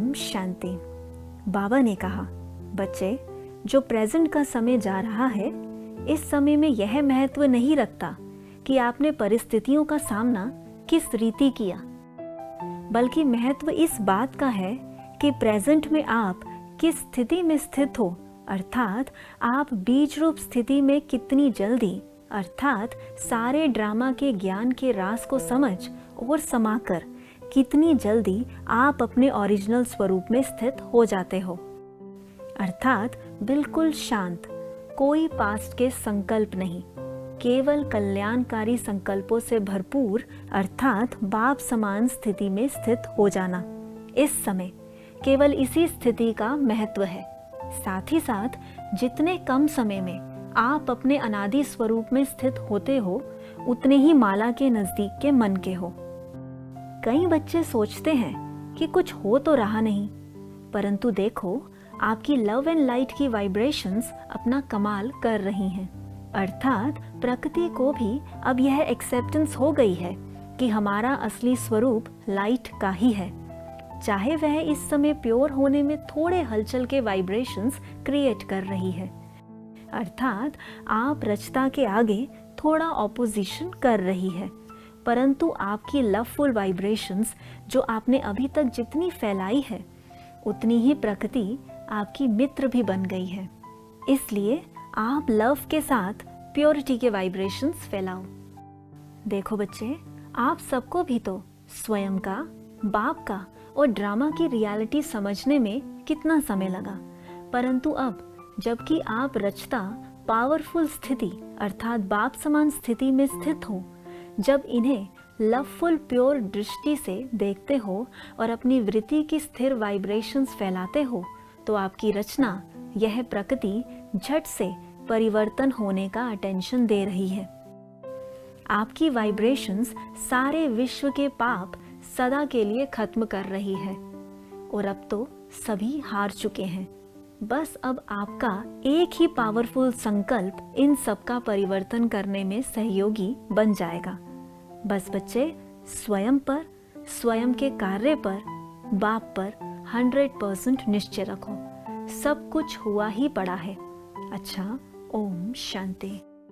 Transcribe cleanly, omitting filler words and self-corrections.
ओम शांति। बाबा ने कहा, बच्चे, जो प्रेजेंट का समय जा रहा है, इस समय में यह महत्व नहीं रखता कि आपने परिस्थितियों का सामना किस रीति किया, बल्कि महत्व इस बात का है कि प्रेजेंट में आप किस स्थिति में स्थित हो, अर्थात आप बीज रूप स्थिति में कितनी जल्दी, अर्थात सारे ड्रामा के ज्ञान के राज को समझ और समाकर कितनी जल्दी आप अपने ओरिजिनल स्वरूप में स्थित हो जाते हो, अर्थात बिल्कुल शांत, कोई पास्ट के संकल्प नहीं, केवल कल्याणकारी संकल्पों से भरपूर, अर्थात बाप समान स्थिति में स्थित हो जाना। इस समय केवल इसी स्थिति का महत्व है। साथ ही साथ जितने कम समय में आप अपने अनादि स्वरूप में स्थित होते हो, उतने ही माला के नजदीक के मन के हो। कई बच्चे सोचते हैं कि कुछ हो तो रहा नहीं, परंतु देखो, आपकी लव एंड लाइट की वाइब्रेशंस अपना कमाल कर रही हैं, अर्थात प्रकृति को भी अब यह एक्सेप्टेंस हो गई है कि हमारा असली स्वरूप लाइट का ही है, चाहे वह इस समय प्योर होने में थोड़े हलचल के वाइब्रेशंस क्रिएट कर रही है, अर्थात आप रचता के आगे थोड़ा ऑपोजिशन कर रही है, परंतु आपकी लवफुल वाइब्रेशंस जो आपने अभी तक जितनी फैलाई है, उतनी ही प्रकृति आपकी मित्र भी बन गई है। इसलिए आप लव के साथ प्योरिटी के वाइब्रेशंस फैलाओ। देखो बच्चे, आप सबको भी तो स्वयं का, बाप का और ड्रामा की रियलिटी समझने में कितना समय लगा, परंतु अब जबकि आप रचता पावरफुल स्थिति अर्थात बाप समान स्थिति में स्थित हो, जब इन्हें लवफुल प्योर दृष्टि से देखते हो और अपनी वृत्ति की स्थिर वाइब्रेशंस फैलाते हो, तो आपकी रचना, यह प्रकृति झट से परिवर्तन होने का अटेंशन दे रही है। आपकी वाइब्रेशंस सारे विश्व के पाप सदा के लिए खत्म कर रही है और अब तो सभी हार चुके हैं। बस अब आपका एक ही पावरफुल संकल्प इन सब का परिवर्तन करने में सहयोगी बन जाएगा। बस बच्चे, स्वयं पर, स्वयं के कार्य पर, बाप पर 100% निश्चय रखो। सब कुछ हुआ ही पड़ा है। अच्छा, ओम शांति।